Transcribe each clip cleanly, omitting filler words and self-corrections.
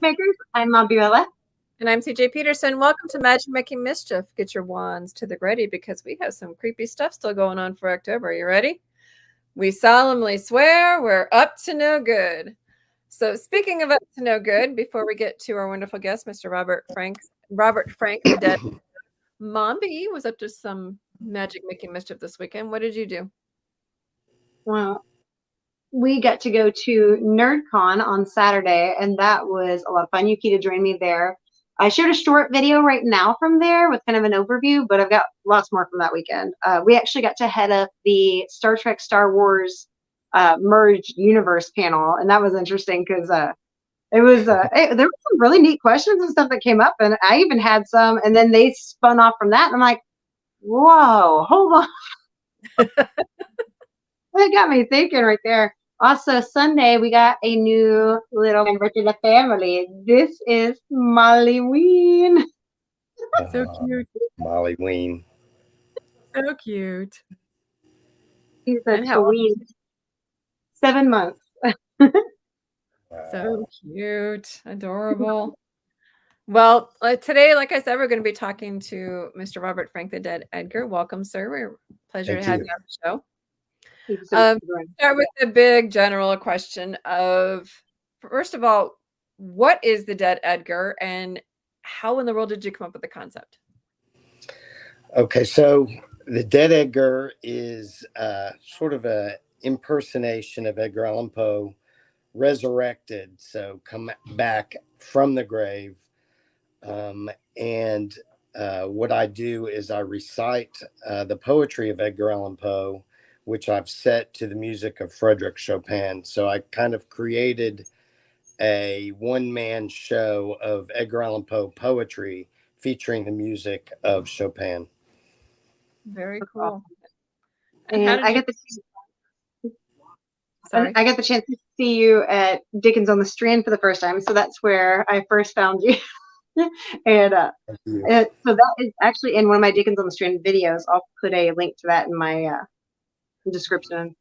Magic Makers. I'm Mabiola. And I'm CJ Peterson. Welcome to Magic Making Mischief. Get your wands to the ready because we have some creepy stuff still going on for October. Are you ready? We solemnly swear we're up to no good. So speaking of up to no good, before we get to our wonderful guest, Mr. Robert Frank, the dead Mombi was up to some Magic Making Mischief this weekend. What did you do? Well, we got to go to NerdCon on Saturday, and that was a lot of fun. Yukita joined me there. I shared a short video right now from there with kind of an overview, but I've got lots more from that weekend. We actually got to head up the Star Trek Star Wars merged universe panel, and that was interesting because there were some really neat questions and stuff that came up, and I even had some, and then they spun off from that, and I'm like, whoa, hold on. It got me thinking right there. Also, Sunday, we got a new little member to the family. This is Molly Ween. So cute. Molly Ween. So cute. She's a tween. 7 months. So cute. Adorable. Well, today, like I said, we're going to be talking to Mr. Robert Frank, the dead Edgar. Welcome, sir. We're pleasure to have you on the show. Start with the big general question of, first of all, what is the dead Edgar and how in the world did you come up with the concept? Okay, so the dead Edgar is sort of an impersonation of Edgar Allan Poe, resurrected, so come back from the grave. And what I do is I recite the poetry of Edgar Allan Poe, which I've set to the music of Frederic Chopin. So I kind of created a one-man show of Edgar Allan Poe poetry featuring the music of Chopin. Very cool. And I got the chance to see you at Dickens on the Strand for the first time. So that's where I first found you. And so that is actually in one of my Dickens on the Strand videos. I'll put a link to that in my description.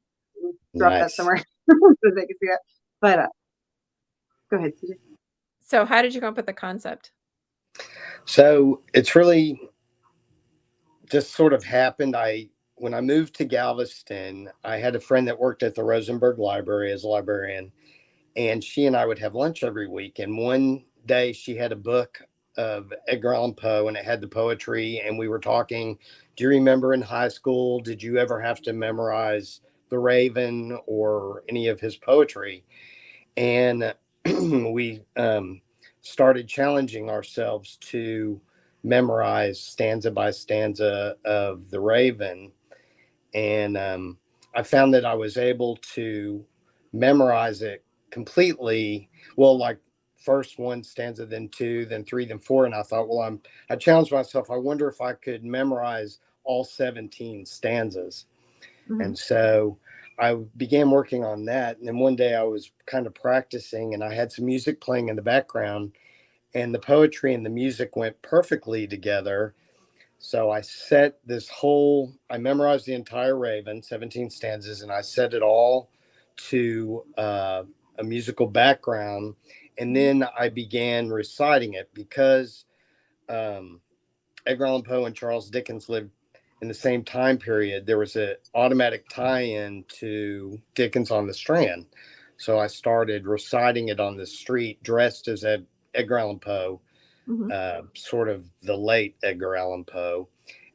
Drop that somewhere so they can see that. But go ahead, CJ. So how did you come up with the concept? So it's really just sort of happened. When I moved to Galveston, I had a friend that worked at the Rosenberg Library as a librarian, and she and I would have lunch every week. And one day she had a book of Edgar Allan Poe, and it had the poetry, and we were talking, do you remember in high school, did you ever have to memorize The Raven or any of his poetry? And we started challenging ourselves to memorize stanza by stanza of The Raven. And I found that I was able to memorize it completely. Well, like first one stanza, then two, then three, then four. And I thought, well, I challenged myself. I wonder if I could memorize all 17 stanzas. Mm-hmm. And so I began working on that. And then one day I was kind of practicing and I had some music playing in the background, and the poetry and the music went perfectly together. So I I memorized the entire Raven, 17 stanzas, and I set it all to a musical background. And then I began reciting it because Edgar Allan Poe and Charles Dickens lived in the same time period. There was an automatic tie-in to Dickens on the Strand. So I started reciting it on the street, dressed as Edgar Allan Poe. Mm-hmm. Sort of the late Edgar Allan Poe.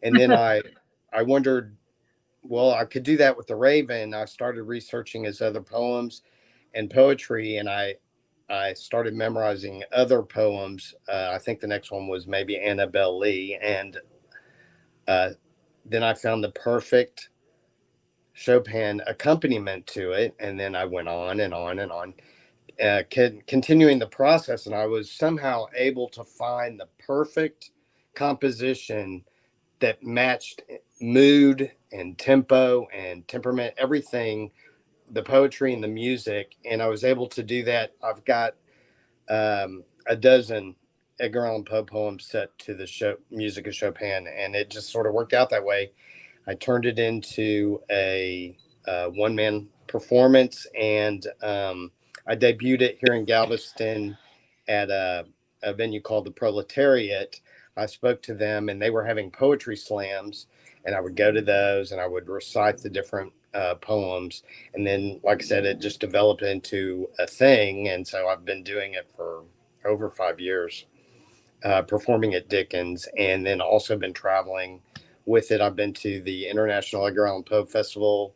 And then I wondered, well, I could do that with the Raven. I started researching his other poems and poetry, and I started memorizing other poems. I think the next one was maybe Annabelle Lee. And then I found the perfect Chopin accompaniment to it. And then I went on and on and on. Continuing the process, and I was somehow able to find the perfect composition that matched mood and tempo and temperament, everything, the poetry and the music. And I was able to do that. I've got a dozen Edgar Allan Poe poems set to the music of Chopin, and it just sort of worked out that way. I turned it into a one-man performance, and I debuted it here in Galveston at a venue called the Proletariat. I spoke to them, and they were having poetry slams, and I would go to those, and I would recite the different poems. And then, like I said, it just developed into a thing, and so I've been doing it for over 5 years, performing at Dickens, and then also been traveling with it. I've been to the International Edgar Allan Poe Festival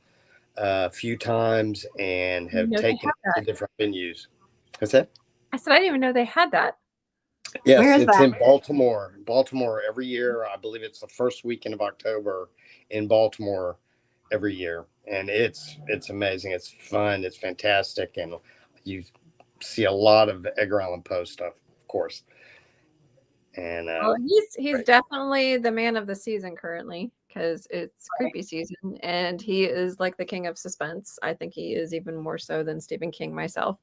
a few times and I didn't have know they taken had it to that. different venues. What's that? I said I didn't even know they had that. Where Yes, is it's that? in Baltimore. Baltimore every year. I believe it's the first weekend of October in Baltimore every year, and it's amazing. It's fun. It's fantastic, and you see a lot of Edgar Allan Poe stuff, of course. And Well, he's right. definitely the man of the season currently because it's creepy season, and he is like the king of suspense. I think he is even more so than Stephen King myself,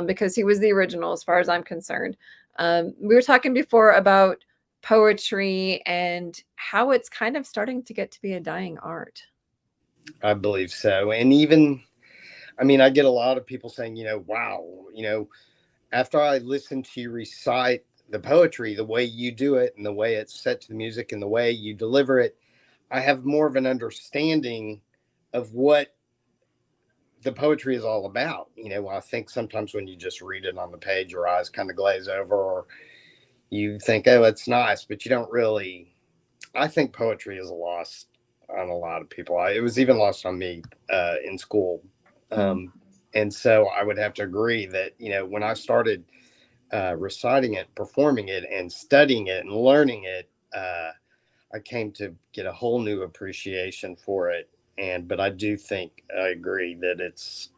because he was the original as far as I'm concerned. We were talking before about poetry and how it's kind of starting to get to be a dying art. I believe so. And even, I mean, I get a lot of people saying, wow, after I listen to you recite the poetry, the way you do it and the way it's set to the music and the way you deliver it, I have more of an understanding of what the poetry is all about. I think sometimes when you just read it on the page, your eyes kind of glaze over, or you think, oh, it's nice, but you don't really. I think poetry is lost on a lot of people. It was even lost on me in school. Mm. And so I would have to agree that, when I started reciting it, performing it, and studying it and learning it, I came to get a whole new appreciation for it. But I do think I agree that it's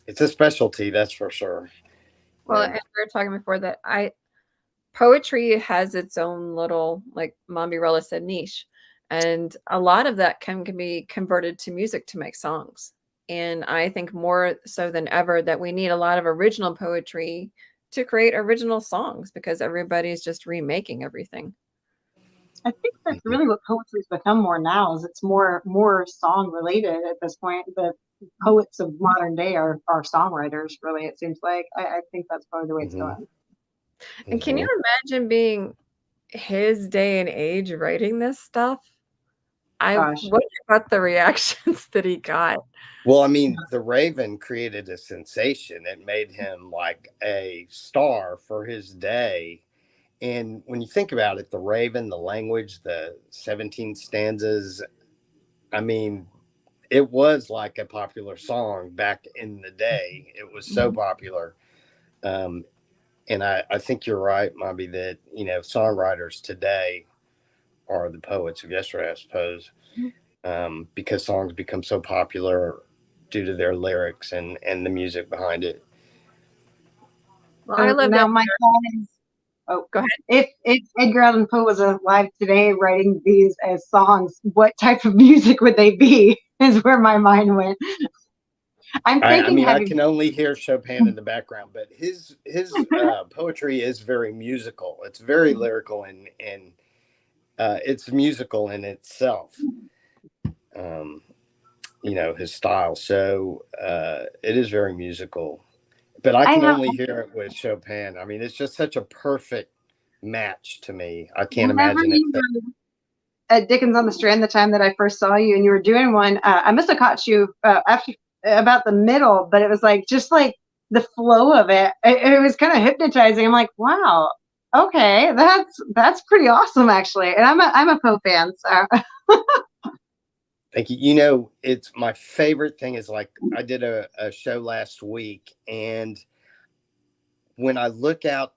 a specialty, that's for sure. Well, and we were talking before that poetry has its own little, like Mombirella said, niche. And a lot of that can be converted to music to make songs. And I think more so than ever that we need a lot of original poetry to create original songs because everybody's just remaking everything. I think that's really what poetry's become more now. Is it's more song related at this point. The poets of modern day are songwriters. Really, it seems like. I think that's probably the way it's Mm-hmm. going. And can you Mm-hmm. imagine being his day and age writing this stuff? I Gosh, wonder about the reactions that he got. Well, I mean, The Raven created a sensation. It made him like a star for his day. And when you think about it, The Raven, the language, the 17 stanzas, I mean, it was like a popular song back in the day. It was so popular. Um, and I think you're right, Mobby, that, songwriters today are the poets of yesterday, I suppose, because songs become so popular due to their lyrics and the music behind it. Well, I so love now that. my thought is, oh, Go ahead. if Edgar Allan Poe was alive today, writing these as songs, what type of music would they be? Is where my mind went. I'm I thinking mean, I heavy. can only hear Chopin in the background, but his poetry is very musical. It's very lyrical and it's musical in itself. Um, his style. So it is very musical. But I I can have only hear it with Chopin. I mean, it's just such a perfect match to me. I can't whenever imagine it. you at Dickens on the Strand the time that I first saw you and you were doing one. I must have caught you after about the middle, but it was like just like the flow of it. It was kind of hypnotizing. I'm like, wow, okay, that's pretty awesome actually. And I'm a Poe fan, so Thank you. It's my favorite thing is like I did a show last week, and when I look out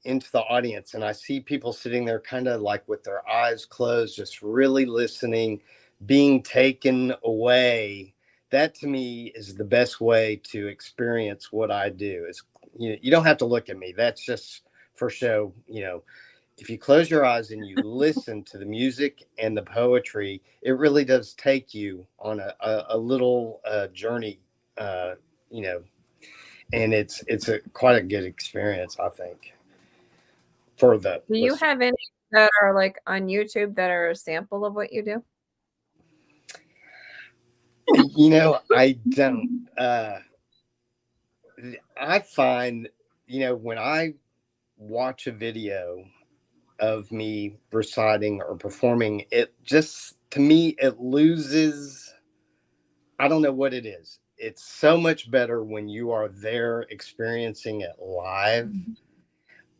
into the audience and I see people sitting there kind of like with their eyes closed, just really listening, being taken away, that to me is the best way to experience what I do. Is you don't have to look at me. That's just for show. If you close your eyes and you listen to the music and the poetry, it really does take you on a little journey. Uh, you know, and it's a quite a good experience, I think, for the Do you listener. have any that are like on YouTube that are a sample of what you do? I don't. I find, when I watch a video of me reciting or performing, it just, to me, it loses, I don't know what it is. It's so much better when you are there experiencing it live.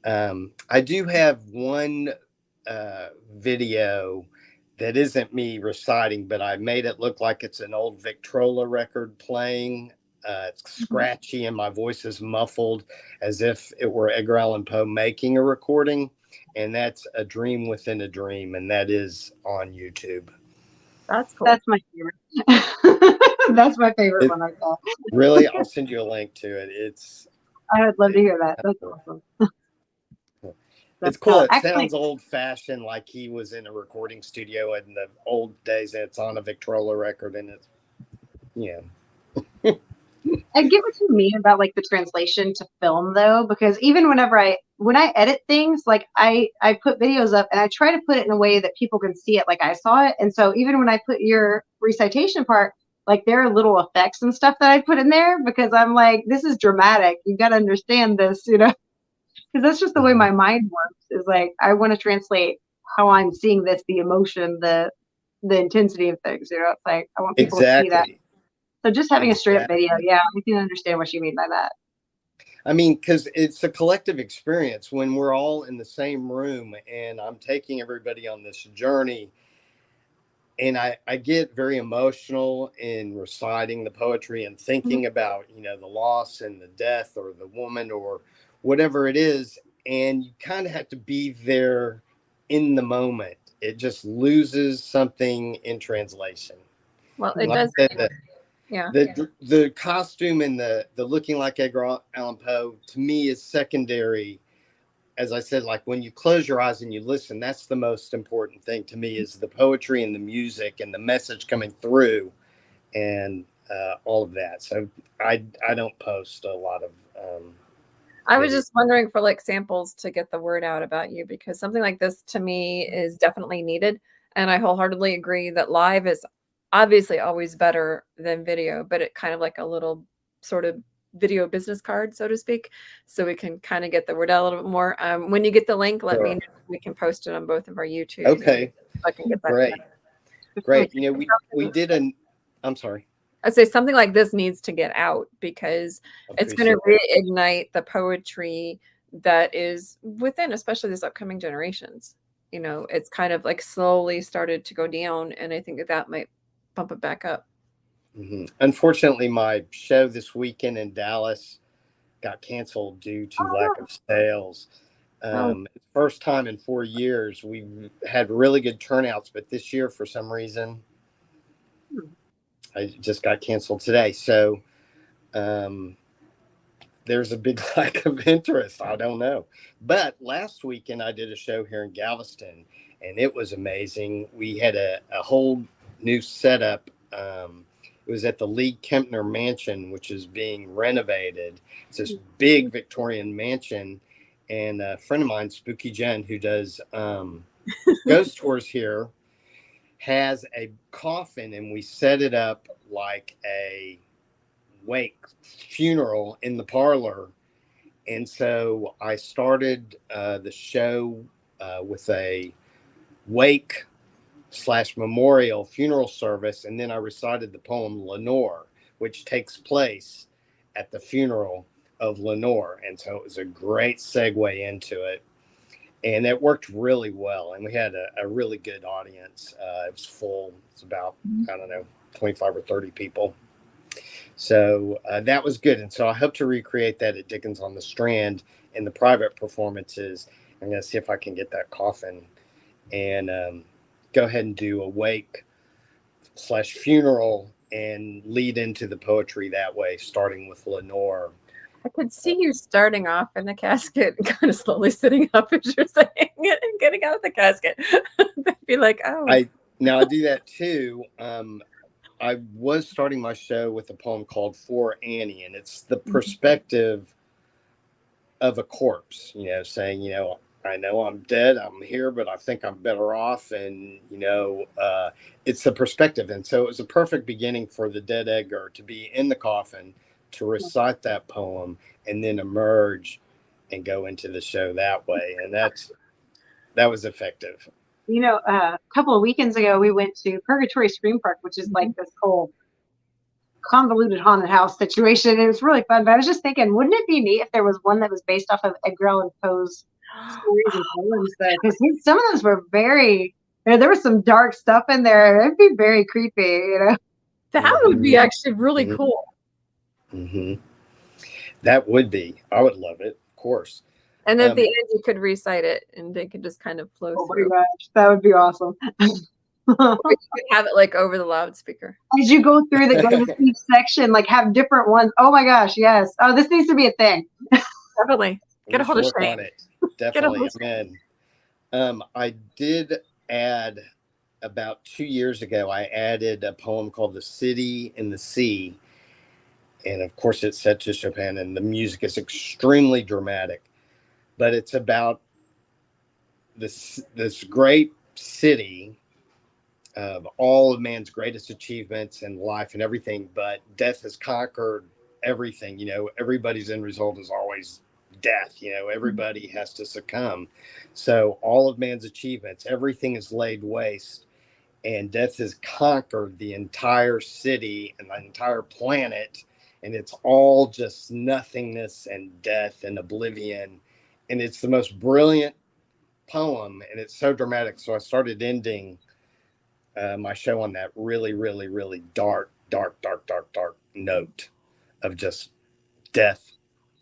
I do have one video that isn't me reciting, but I made it look like it's an old Victrola record playing. It's scratchy and my voice is muffled as if it were Edgar Allan Poe making a recording. And that's A Dream Within a Dream. And that is on YouTube. That's cool. That's my favorite. That's my favorite one right there. Really? I'll send you a link to it. I would love to hear that. That's awesome. It's cool. It Actually, sounds old fashioned, like he was in a recording studio in the old days. And it's on a Victrola record, and it's, I get what you mean about like the translation to film though, because even when I edit things, like I put videos up and I try to put it in a way that people can see it like I saw it. And so even when I put your recitation part, like there are little effects and stuff that I put in there because I'm like, this is dramatic. You got to understand this, because that's just the way my mind works. Is like I want to translate how I'm seeing this, the emotion, the intensity of things. It's like I want people to see that. So just having a straight up video, yeah, we can understand what you mean by that. I mean, because it's a collective experience when we're all in the same room and I'm taking everybody on this journey. And I get very emotional in reciting the poetry and thinking about, the loss and the death or the woman or whatever it is. And you kind of have to be there in the moment. It just loses something in translation. Well, it does. Yeah. The costume and the looking like Edgar Allan Poe to me is secondary. As I said, like when you close your eyes and you listen, that's the most important thing to me is the poetry and the music and the message coming through and all of that. So I don't post a lot of. I was just wondering for like samples to get the word out about you because something like this to me is definitely needed. And I wholeheartedly agree that live is obviously always better than video, but it kind of like a little sort of video business card, so to speak, so we can kind of get the word out a little bit more. When you get the link, let me know. We can post it on both of our YouTube. Okay. So I can get that. Great. We did I'm sorry. I'd say something like this needs to get out because it's going to reignite the poetry that is within, especially these upcoming generations. It's kind of like slowly started to go down, and I think that might bump it back up. Mm-hmm. Unfortunately, my show this weekend in Dallas got canceled due to lack of sales. First time in 4 years. We've had really good turnouts, but this year, for some reason, I just got canceled today. So there's a big lack of interest. I don't know. But last weekend, I did a show here in Galveston, and it was amazing. We had a whole new setup. It was at the Lee Kempner Mansion, which is being renovated. It's this big Victorian mansion. And a friend of mine, Spooky Jen, who does ghost tours here, has a coffin, and we set it up like a funeral in the parlor. And so I started the show with a wake / memorial funeral service, and then I recited the poem Lenore, which takes place at the funeral of Lenore. And so it was a great segue into it, and it worked really well, and we had a really good audience. It was full. It's about 25 or 30 people, so that was good. And so I hope to recreate that at Dickens on the Strand in the private performances. I'm going to see if I can get that coffin and go ahead and do a wake / funeral and lead into the poetry that way, starting with Lenore. I could see you starting off in the casket and kind of slowly sitting up as you're saying it and getting out of the casket. They'd be like, oh. I do that too. I was starting my show with a poem called For Annie, and it's the perspective of a corpse, saying, I know I'm dead, I'm here, but I think I'm better off. And, it's the perspective. And so it was a perfect beginning for the dead Edgar to be in the coffin, to recite that poem, and then emerge and go into the show that way. And that was effective. A couple of weekends ago, we went to Purgatory Scream Park, which is like this whole convoluted haunted house situation. And it was really fun. But I was just thinking, wouldn't it be neat if there was one that was based off of Edgar Allan Poe's stories and poems? Because some of those were very, there was some dark stuff in there. It'd be very creepy, That would be actually really cool. Mm-hmm. That would be. I would love it, of course. And at the end, you could recite it, and they could just kind of flow through. Oh my gosh, that would be awesome. Or you could have it like over the loudspeaker. As you go through each section, like have different ones. Oh my gosh, yes. Oh, this needs to be a thing. Definitely. Get a hold of Shane. Definitely. Amen. I did add about 2 years ago, I added a poem called The City and the Sea. And of course, it's set to Chopin, and the music is extremely dramatic. But it's about this great city of all of man's greatest achievements in life and everything, but death has conquered everything. Everybody's end result is always death. Everybody has to succumb. So all of man's achievements, everything is laid waste, and death has conquered the entire city and the entire planet. And it's all just nothingness and death and oblivion. And it's the most brilliant poem, and it's so dramatic. So I started ending my show on that really, really, really dark note of just death,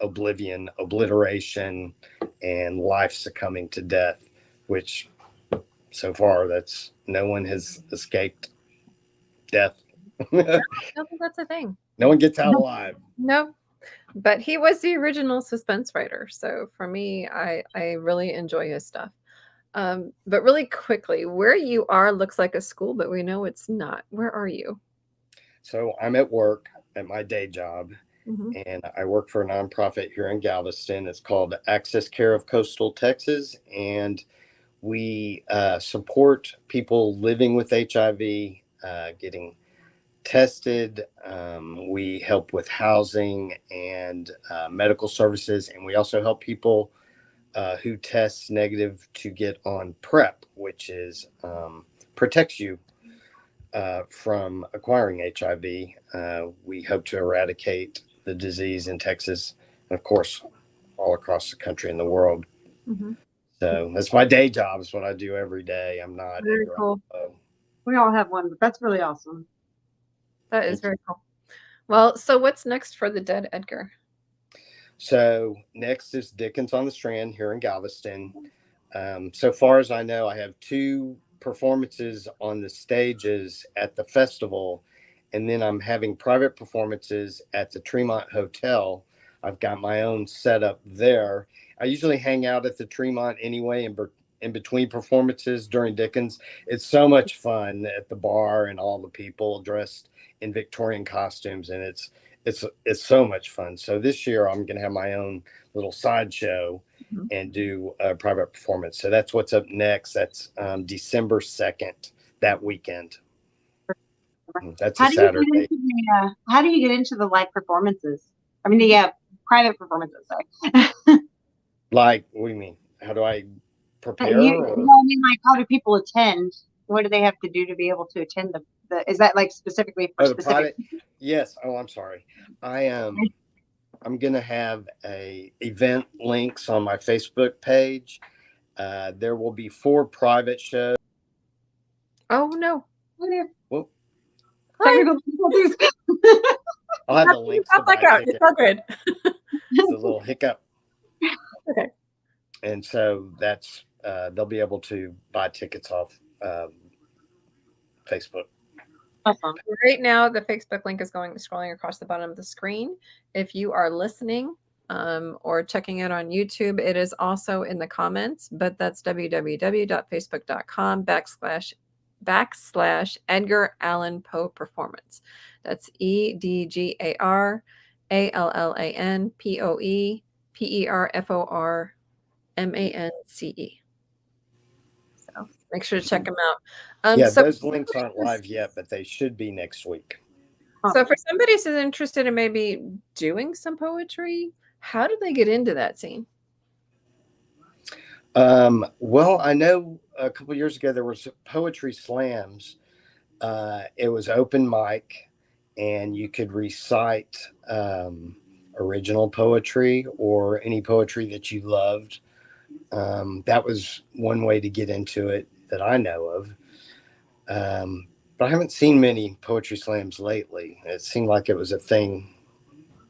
oblivion, obliteration, and life succumbing to death, which so far no one has escaped death. I don't think that's a thing. No one gets out alive. No. But he was the original suspense writer. So for me, I really enjoy his stuff. But really quickly, where you are looks like a school, but we know it's not. Where are you? So I'm at work at my day job, and I work for a nonprofit here in Galveston. It's called Access Care of Coastal Texas, and we support people living with HIV, getting tested. We help with housing and medical services, and we also help people who test negative to get on PrEP, which is protects you from acquiring HIV. We hope to eradicate the disease in Texas, and of course, all across the country and the world. So that's my day job. It's what I do every day. I'm not very cool. We all have one, but that's really awesome. That is very cool. Well, so what's next for the Dead Edgar? So next is Dickens on the Strand here in Galveston. So far as I know, I have 2 performances on the stages at the festival, and then I'm having private performances at the Tremont Hotel. I've got my own setup there. I usually hang out at the Tremont anyway in between performances during Dickens. It's so much fun at the bar and all the people dressed in Victorian costumes, and it's so much fun. So this year I'm going to have my own little sideshow and do a private performance. So that's what's up next. That's December 2nd, that weekend. That's a Saturday. How do you get into the live performances? I mean, the private performances, sorry. Like, what do you mean? How do I prepare? I mean, like, how do people attend? What do they have to do to be able to attend is that like specifically for specific? Private? Yes. Oh, I'm sorry. I'm going to have event links on my Facebook page. There will be 4 private shows. Oh, no. Whoop. Technical difficulties. I'll have the links. It's all good. It's a little hiccup. Okay. And so that's they'll be able to buy tickets off Facebook. Awesome. Right now, the Facebook link is scrolling across the bottom of the screen. If you are listening or checking it on YouTube, it is also in the comments, but that's www.facebook.com/Edgar Allan Poe Performance. That's EDGAR ALLAN POE PERFORMANCE. So make sure to check them out. Those links aren't live yet, but they should be next week. So for somebody who's interested in maybe doing some poetry, how do they get into that scene? Well, I know a couple years ago there was poetry slams. It was open mic, and you could recite original poetry or any poetry that you loved. That was one way to get into it that I know of. But I haven't seen many poetry slams lately. It seemed like it was a thing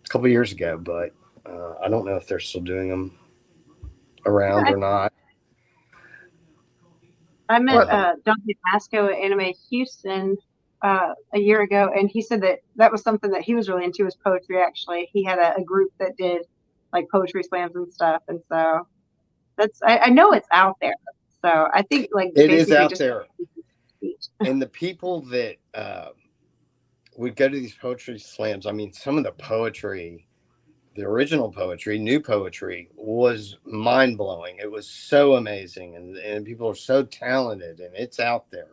a couple years ago, but I don't know if they're still doing them around Yeah, or not. I met What? Um, Dante Masco at Anime Houston a year ago, and he said that that was something that he was really into was poetry. Actually, he had a group that did like poetry slams and stuff, and so I know it's out there. So I think like it is basically out just there, and the people that would go to these poetry slams. I mean, some of the poetry, the original poetry, new poetry, was mind blowing. It was so amazing, and people are so talented, and it's out there.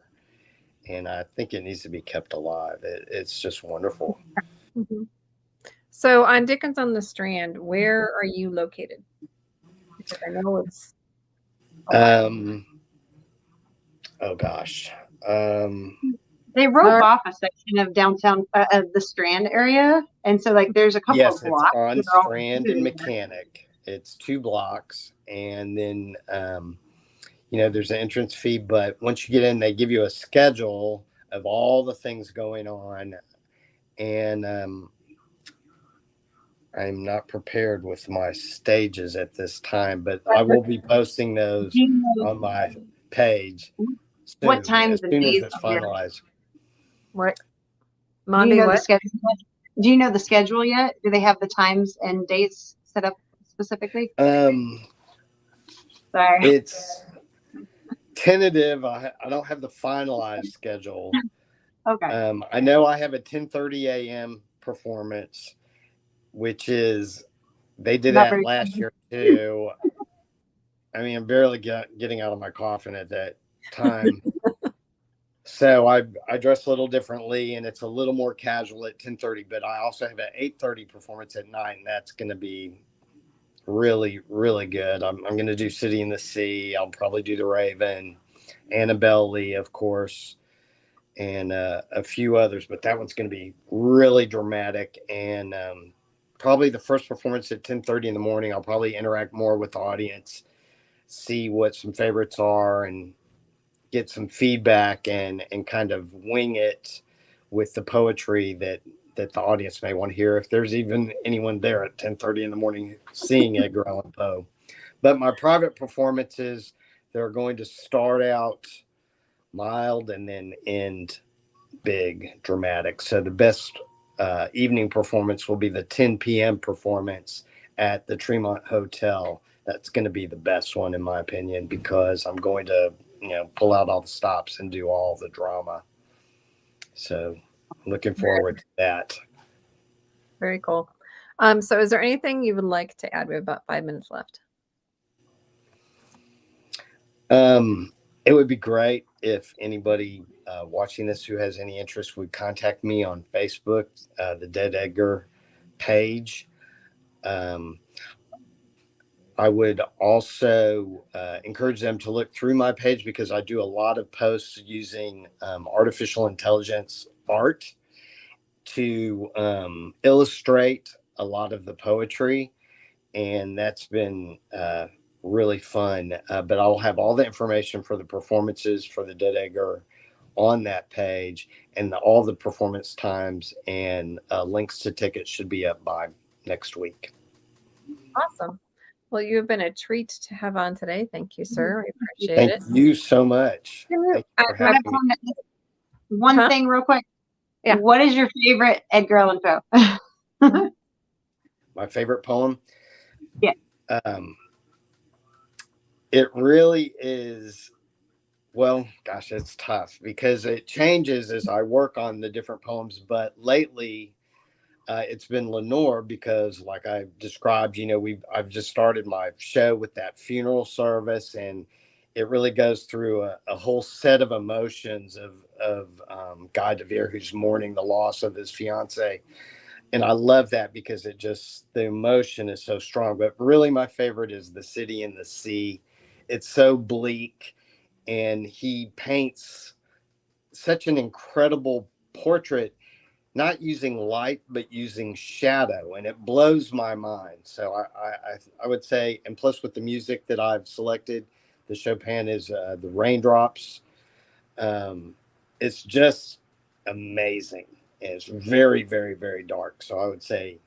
And I think it needs to be kept alive. It's just wonderful. Mm-hmm. So on Dickens on the Strand, where are you located? Because I know it's a lot. Um, oh gosh. Um, they rope Sorry. off a section of downtown of the Strand area, and so like there's a couple of yes, it's blocks on that are all Strand and included in Mechanic. It's 2 blocks, and then there's an entrance fee. But once you get in, they give you a schedule of all the things going on, and I'm not prepared with my stages at this time, but I will be posting there. those on my page What soon, as times and soon as days it's of your finalized. What? do you Monday, know the what? schedule yet? Do you know the schedule yet? Do they have the times and dates set up specifically? Um, Sorry. it's tentative. I don't have the finalized schedule. Okay. I know I have a 10:30 a.m. performance, which is they did Not that very last fun. year too. I mean, I'm barely getting out of my coffin at that time. So I dress a little differently, and it's a little more casual at 10:30. But I also have an 8:30 performance at night, and that's going to be really really good. I'm going to do City in the Sea. I'll probably do the Raven, Annabelle Lee, of course, and a few others. But that one's going to be really dramatic, and probably the first performance at 10:30 in the morning. I'll probably interact more with the audience, see what some favorites are, and get some feedback and kind of wing it with the poetry that the audience may want to hear if there's even anyone there at 10:30 in the morning seeing Edgar Allan Poe. But my private performances, they're going to start out mild and then end big, dramatic. So the best evening performance will be the 10 p.m. performance at the Tremont Hotel. That's going to be the best one, in my opinion, because I'm going to, pull out all the stops and do all the drama. So looking Very, forward to that. very cool. So is there anything you would like to add? We have about 5 minutes left. It would be great if anybody watching this who has any interest would contact me on Facebook, the Dead Edgar page. Um, I would also encourage them to look through my page because I do a lot of posts using artificial intelligence art to illustrate a lot of the poetry. And that's been really fun. But I'll have all the information for the performances for the Dead Edgar on that page, and all the performance times and links to tickets should be up by next week. Awesome. Well, you have been a treat to have on today. Thank you, sir. We appreciate Thank it. you so much. Thank you for Can I having me. comment one Huh? thing real quick? Yeah. What is your favorite Edgar Allan Poe? My favorite poem. Yeah. Um, it really is. Well, gosh, it's tough because it changes as I work on the different poems. But lately, it's been Lenore because, like I described, I've just started my show with that funeral service, and it really goes through a whole set of emotions of Guy DeVere, who's mourning the loss of his fiance, and I love that because the emotion is so strong. But really, my favorite is the City and the Sea. it's so bleak, and he paints such an incredible portrait, not using light but using shadow, and it blows my mind. So I would say, and plus with the music that I've selected, the Chopin is the Raindrops. It's just amazing. And it's very, very, very dark. So I would say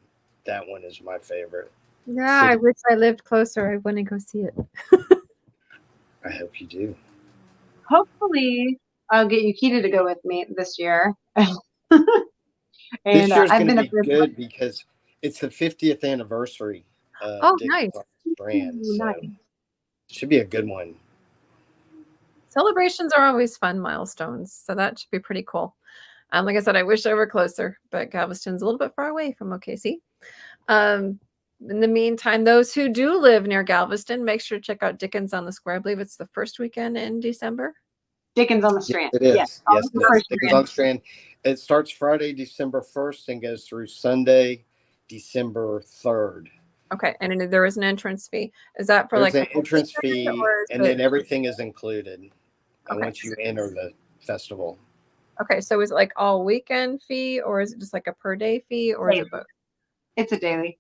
that one is my favorite. Yeah, I wish I lived closer. I want to go see it. I hope you do. Hopefully, I'll get Yukita to go with me this year. This And year's I've going to been up be there. good because it's the 50th anniversary of Oh, Dickens nice. on the Strand. So Nice. it should be a good one. Celebrations are always fun milestones, so that should be pretty cool. Like I said, I wish I were closer, but Galveston's a little bit far away from OKC. In the meantime, those who do live near Galveston, make sure to check out Dickens on the Square. I believe it's the first weekend in December. Dickens on the Yes, Strand. it is. Yes, Yes, it is. first Dickens Strand. on the Strand. It starts Friday, December 1st and goes through Sunday, December 3rd. Okay, and there is an entrance fee. Is that for There's like an entrance fee, and then everything is included once you enter the festival. Okay, so is it like all weekend fee, or is it just like a per day fee, or is it both? It's a daily.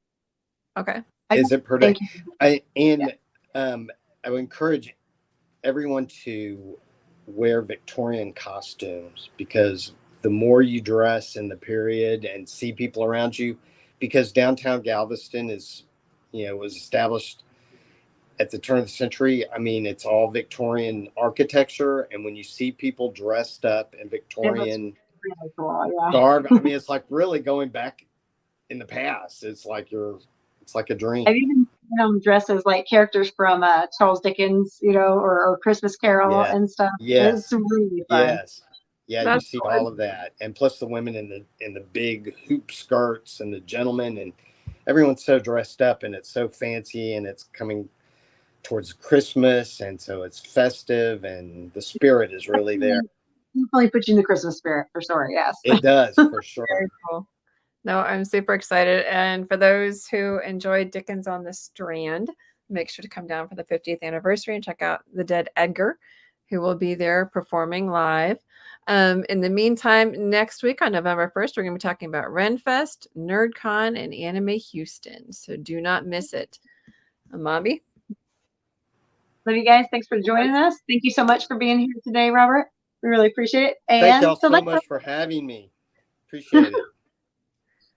Okay. Is it per day? I would encourage everyone to wear Victorian costumes, because the more you dress in the period and see people around you, because downtown Galveston was established at the turn of the century. I mean, it's all Victorian architecture, and when you see people dressed up in Victorian really cool, yeah. garb, I mean, it's like really going back in the past. It's like a dream. I've even seen them dressed as like characters from Charles Dickens, or Christmas Carol and stuff. Yes. It's really fun. Yes. Yeah, That's you see all of that, and plus the women in the big hoop skirts, and the gentlemen, and everyone's so dressed up, and it's so fancy, and it's coming towards Christmas, and so it's festive, and the spirit is really there. Definitely put you in the Christmas spirit for sure. Yes, it does for sure. Very cool. No, I'm super excited. And for those who enjoyed Dickens on the Strand, make sure to come down for the 50th anniversary and check out the Dead Edgar, who will be there performing live. In the meantime, next week on November 1st, we're going to be talking about RenFest, NerdCon, and Anime Houston. So do not miss it. Mommy? Love you guys. Thanks for joining us. Thank you so much for being here today, Robert. We really appreciate it. And thank y'all so much for having me. Appreciate it.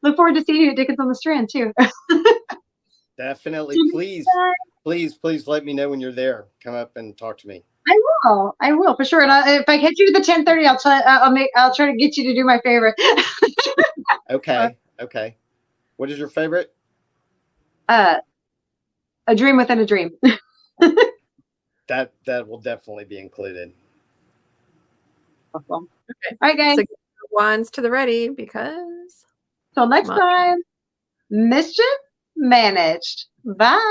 Look forward to seeing you at Dickens on the Strand too. Definitely. Please let me know when you're there. Come up and talk to me. I will for sure. And if I catch you at the 10:30, I'll try to get you to do my favorite. Okay. What is your favorite? A Dream Within a Dream. That will definitely be included. Awesome. Okay. All right, guys. So get your wands to the ready, because till next time, mischief managed. Bye.